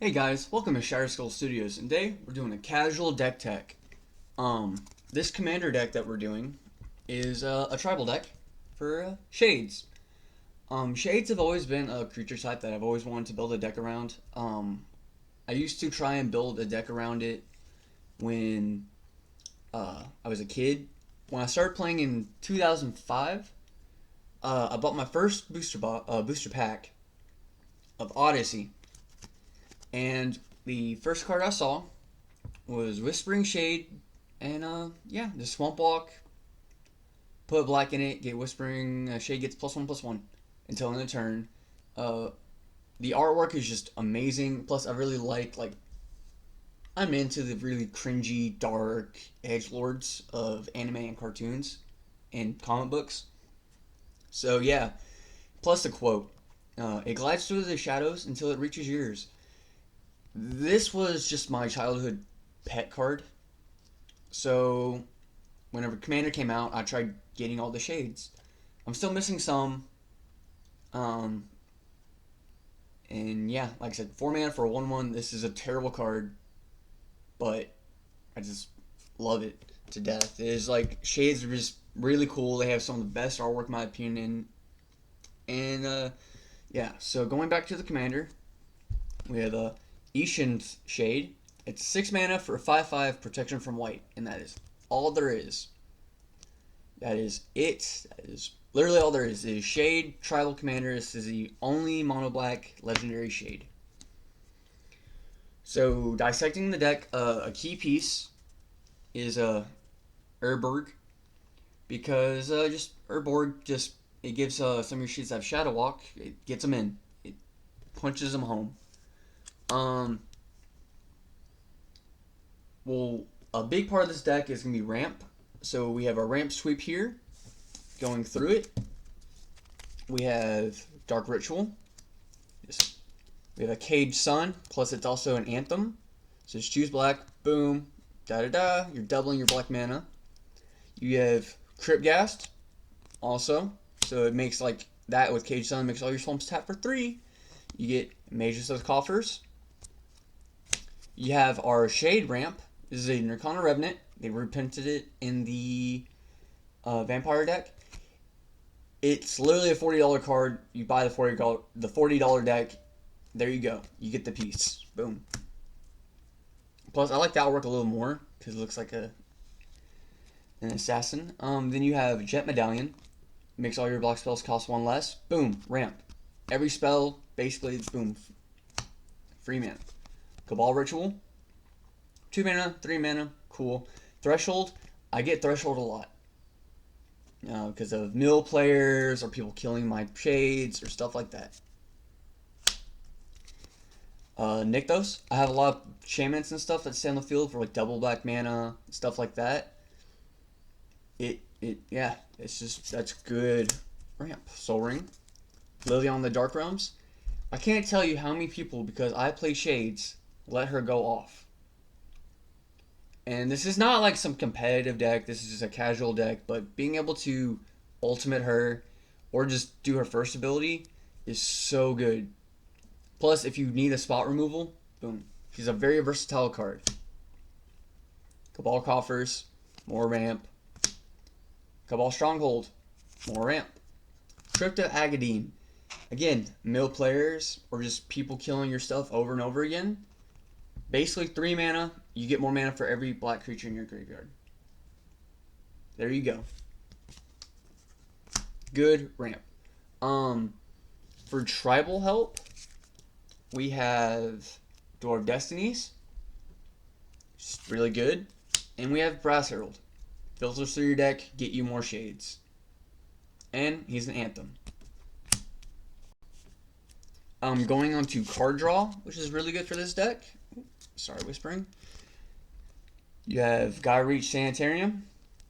Hey guys, welcome to Shatter Skull Studios, and today we're doing a casual deck tech. This commander deck that we're doing is a tribal deck for Shades. Shades have always been a creature type that I've always wanted to build a deck around. I used to try and build a deck around it when I was a kid. When I started playing in 2005, I bought my first booster pack of Odyssey, and the first card I saw was Whispering Shade, and yeah, the Swamp Walk. Put black in it, get Whispering Shade gets +1/+1 until end of turn. Uh, the artwork is just amazing. Plus, I really like I'm into the really cringy, dark edge lords of anime and cartoons and comic books. So yeah. Plus the quote: "It glides through the shadows until it reaches yours." This was just my childhood pet card. So whenever Commander came out, I tried getting all the shades. I'm still missing some. Um, and yeah, like I said, 4 mana for a 1/1. This is a terrible card, but I just love it to death. It is like shades are just really cool. They have some of the best artwork, in my opinion. And yeah, so going back to the Commander, we have a Ishin's Shade. It's 6 mana for a 5/5 protection from white, and that is all there is. That is it. That is literally all there is. It is Shade, Tribal Commander. This is the only mono black legendary Shade. So, dissecting the deck, a key piece is Urborg, because just Urborg, just it gives some of your sheets that have Shadow Walk, it gets them in. It punches them home. Um, well, a big part of this deck is going to be ramp. So, we have a ramp sweep here going through it. We have Dark Ritual. We have a Caged Sun, plus it's also an Anthem. So just choose black, boom, da da da. You're doubling your black mana. You have Cryptghast, also. So it makes like that with Caged Sun, makes all your swamps tap for 3. You get Mages of the Coffers. You have our Shade Ramp. This is a Nirkana Revenant. They reprinted it in the Vampire deck. It's literally a $40 card. You buy the $40 deck. There you go. You get the piece. Boom. Plus, I like the artwork a little more because it looks like an assassin. Then you have Jet Medallion. Makes all your block spells cost 1 less. Boom. Ramp. Every spell, basically, boom. Free mana. Cabal Ritual. 2 mana, 3 mana. Cool. Threshold. I get Threshold a lot. Because of mill players or people killing my shades or stuff like that. Nykthos. I have a lot of shamans and stuff that stay on the field for like double black mana, stuff like that. Yeah, that's good ramp. Soul Ring. Liliana the Dark Realms. I can't tell you how many people, because I play Shades, let her go off. And this is not like some competitive deck, this is just a casual deck, but being able to ultimate her or just do her first ability is so good. Plus, if you need a spot removal, boom. She's a very versatile card. Cabal Coffers, more ramp. Cabal Stronghold, more ramp. Crypto Agadine. Again, mill players or just people killing your stuff over and over again. Basically 3 mana, you get more mana for every black creature in your graveyard. There you go. Good ramp. For tribal help, we have Door of Destinies. Just really good. And we have Brass Herald. Filters through your deck, get you more shades. And he's an Anthem. Going on to card draw, which is really good for this deck. Sorry, whispering. You have Gaia Reach Sanitarium.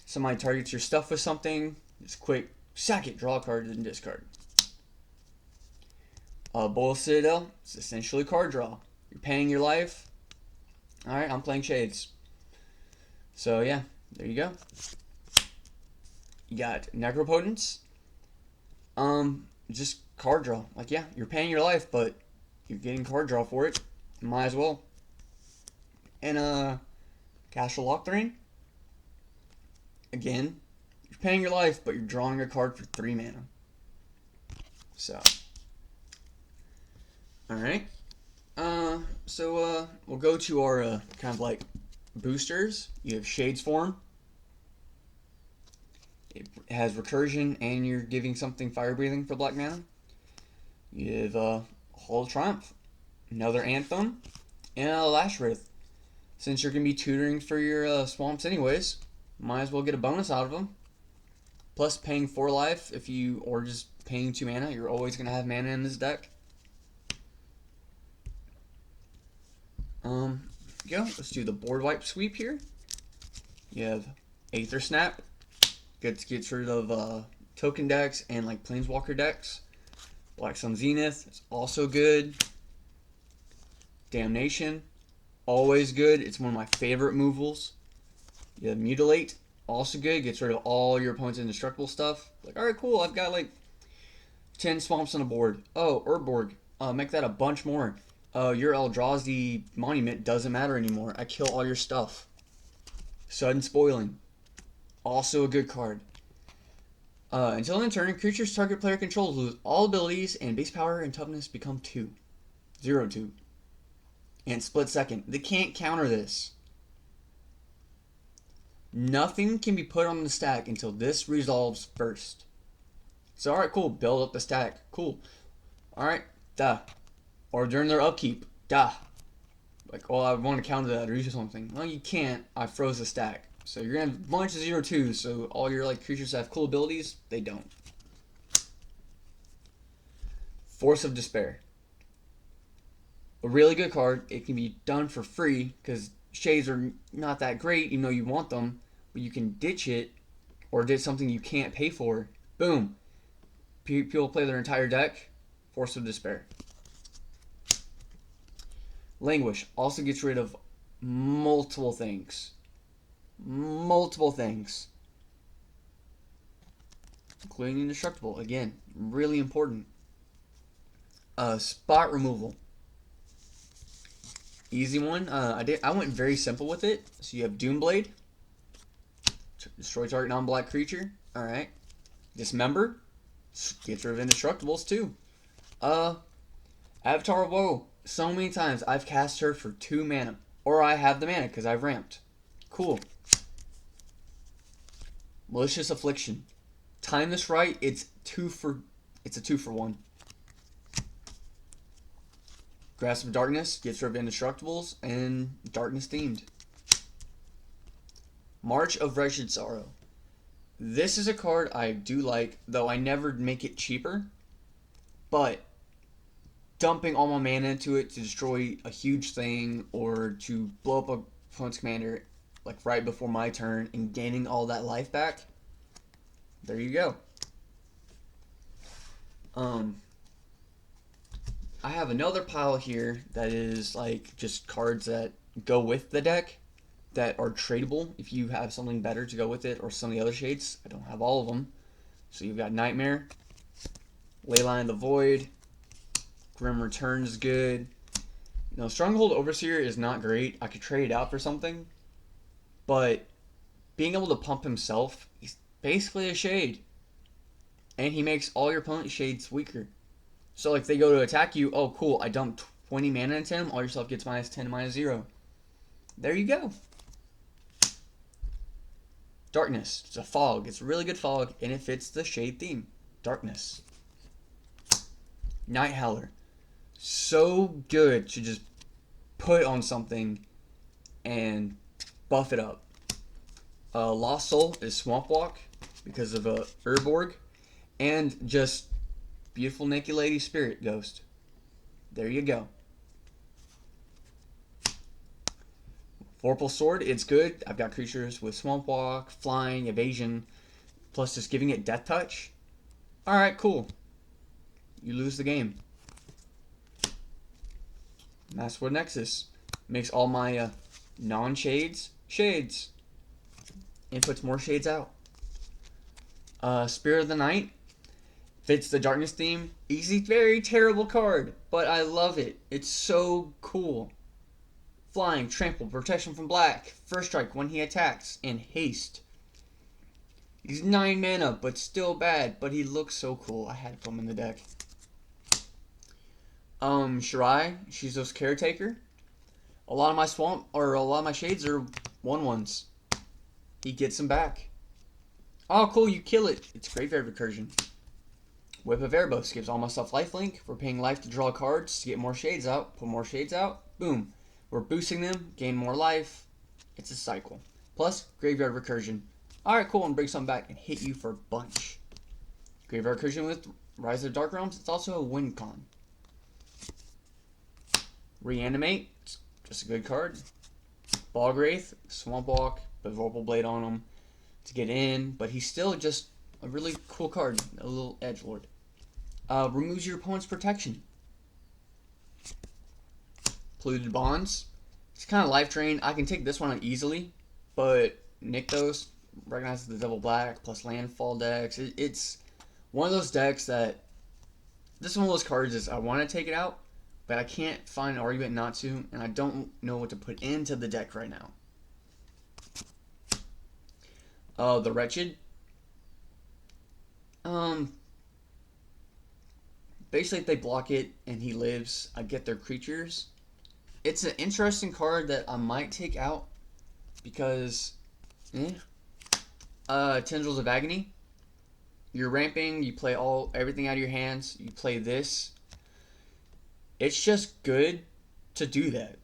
Somebody targets your stuff with something. Just quick, sack it, draw a card, and discard. Bowl Citadel. It's essentially card draw. You're paying your life. Alright, I'm playing Shades. So yeah, there you go. You got Necropotence. Just card draw. Like, yeah, you're paying your life, but you're getting card draw for it. Might as well. And Castle Lock Drain. Again, you're paying your life, but you're drawing a card for 3 mana. So, alright. We'll go to our kind of like boosters. You have Shades Form. It has recursion, and you're giving something fire breathing for black mana. You have Hall of Triumph, another Anthem, and a Lashwraith. Since you're gonna be tutoring for your swamps anyways, might as well get a bonus out of them. Plus, paying 4 life or just paying 2 mana, you're always gonna have mana in this deck. Let's do the board wipe sweep here. You have Aether Snap. Gets rid of token decks and like Planeswalker decks. Black Sun Zenith is also good. Damnation, always good. It's one of my favorite removals. You have Mutilate, also good. Gets rid of all your opponent's indestructible stuff. Like, alright, cool. I've got like 10 swamps on the board. Oh, Urborg. Make that a bunch more. Your Eldrazi Monument doesn't matter anymore. I kill all your stuff. Sudden Spoiling. Also a good card. Until end turn, creatures target player controls lose all abilities, and base power and toughness become 2. 0-2. And split second. They can't counter this. Nothing can be put on the stack until this resolves first. So, alright, cool. Build up the stack. Cool. Alright, duh. Or during their upkeep. Duh. Like, well, I want to counter that or do something. Well, you can't. I froze the stack. So you're going to have a bunch of 0-2s, so all your like creatures that have cool abilities, they don't. Force of Despair. A really good card. It can be done for free, because Shades are not that great, even though you want them. But you can ditch it, or ditch something you can't pay for. Boom. People play their entire deck. Force of Despair. Languish also gets rid of multiple things. Multiple things. Including indestructible. Again, really important. Spot removal. Easy one. I went very simple with it. So you have Doomblade. Destroy target non-black creature. Alright. Dismember. Gets rid of indestructibles too. Avatar of Woe. So many times I've cast her for 2 mana. Or I have the mana because I've ramped. Cool. Malicious Affliction. Time this right, it's a 2 for 1. Grasp of Darkness gets rid of indestructibles and darkness themed. March of Wretched Sorrow. This is a card I do like, though I never make it cheaper. But dumping all my mana into it to destroy a huge thing or to blow up a opponent's commander like right before my turn and gaining all that life back. There you go. I have another pile here that is like just cards that go with the deck that are tradable if you have something better to go with it or some of the other shades. I don't have all of them. So you've got Nightmare, Leyline of the Void, Grim Return is good. You know, Stronghold Overseer is not great. I could trade it out for something. But being able to pump himself, he's basically a shade. And he makes all your opponent's shades weaker. So like they go to attack you, oh cool, I dumped 20 mana into him, all your stuff gets -10, -0. There you go. Darkness. It's a fog. It's a really good fog, and it fits the shade theme. Darkness. Night Howler. So good to just put on something and buff it up. Lost Soul is Swamp Walk because of Urborg, and just Beautiful Naked Lady Spirit Ghost. There you go. Vorpal Sword, it's good. I've got creatures with Swamp Walk, Flying, Evasion, plus just giving it Death Touch. Alright, cool. You lose the game. Masterwood Nexus makes all my non-shades shades. And puts more shades out. Spirit of the Night. Fits the darkness theme. Easy, very terrible card, but I love it. It's so cool. Flying, trample, protection from black, first strike when he attacks, and haste. He's 9 mana, but still bad, but he looks so cool. I had to put him in the deck. Shirai, Shizo's Caretaker. A lot of my shades are 1/1s. He gets them back. Oh, cool, you kill it. It's Graveyard Recursion. Whip of Erebos gives all my stuff lifelink. We're paying life to draw cards to get more shades out. Put more shades out. Boom. We're boosting them, gain more life. It's a cycle. Plus, Graveyard Recursion. Alright, cool, and bring something back and hit you for a bunch. Graveyard Recursion with Rise of Dark Realms. It's also a win con. Reanimate. It's just a good card. Bog Wraith. Swamp Walk. Put Vorpal Blade on him to get in. But he's still just a really cool card. A little edgelord. Removes your opponent's protection. Polluted Bonds. It's kind of life drain. I can take this one out easily, but Nykthos recognizes the double black plus landfall decks. It's one of those decks that this is one of those cards is I want to take it out, but I can't find an argument not to, and I don't know what to put into the deck right now. The Wretched. Basically, if they block it and he lives, I get their creatures. It's an interesting card that I might take out because, Tendrils of Agony. You're ramping, you play everything out of your hands, you play this. It's just good to do that.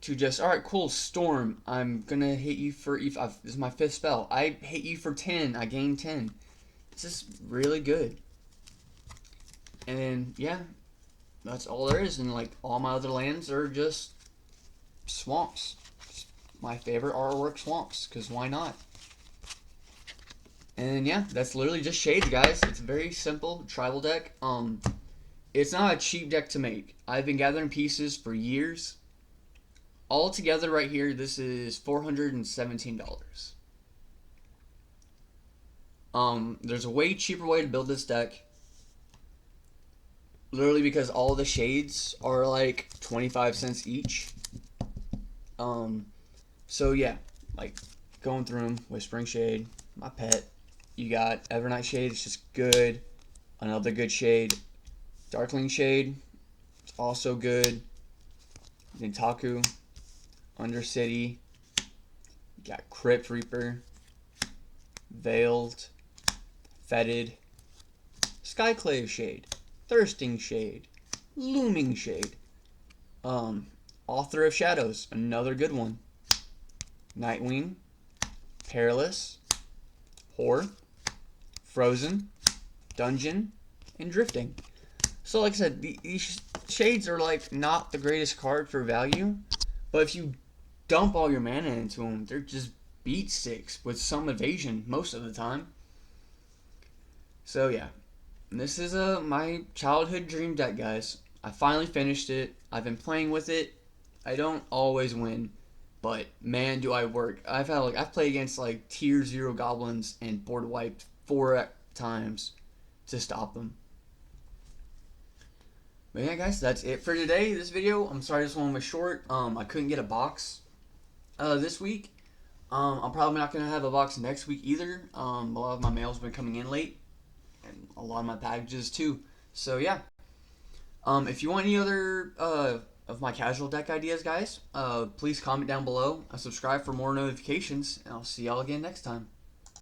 To just, alright, cool, Storm, I'm gonna hit you for E5. This is my 5th spell. I hit you for 10, I gain 10. This is really good. And then, yeah, that's all there is. And, like, all my other lands are just swamps. It's my favorite artwork swamps, because why not? And, yeah, that's literally just Shades, guys. It's a very simple tribal deck. It's not a cheap deck to make. I've been gathering pieces for years. All together right here, this is $417. There's a way cheaper way to build this deck. Literally because all the shades are like 25 cents each. So yeah, like going through them, Whispering Shade, my pet. You got Evernight Shade, it's just good. Another good shade. Darkling Shade, it's also good. Nintaku, Undercity. You got Crypt Reaper, Veiled, Fetid, Skyclave Shade, Thirsting Shade, Looming Shade, Author of Shadows, another good one, Nightwing, Perilous, Whore, Frozen, Dungeon, and Drifting. So like I said, these shades are like not the greatest card for value, but if you dump all your mana into them, they're just beat sticks with some evasion most of the time. So yeah, this is my childhood dream deck, guys. I finally finished it. I've been playing with it. I don't always win, but man, do I work. I've played against like tier 0 goblins and board wiped 4 times to stop them. But yeah, guys, that's it for today. This video. I'm sorry this one was short. I couldn't get a box this week. I'm probably not gonna have a box next week either. A lot of my mail's been coming in late, and a lot of my packages too. So yeah. If you want any other of my casual deck ideas, guys, please comment down below. Subscribe for more notifications, and I'll see y'all again next time.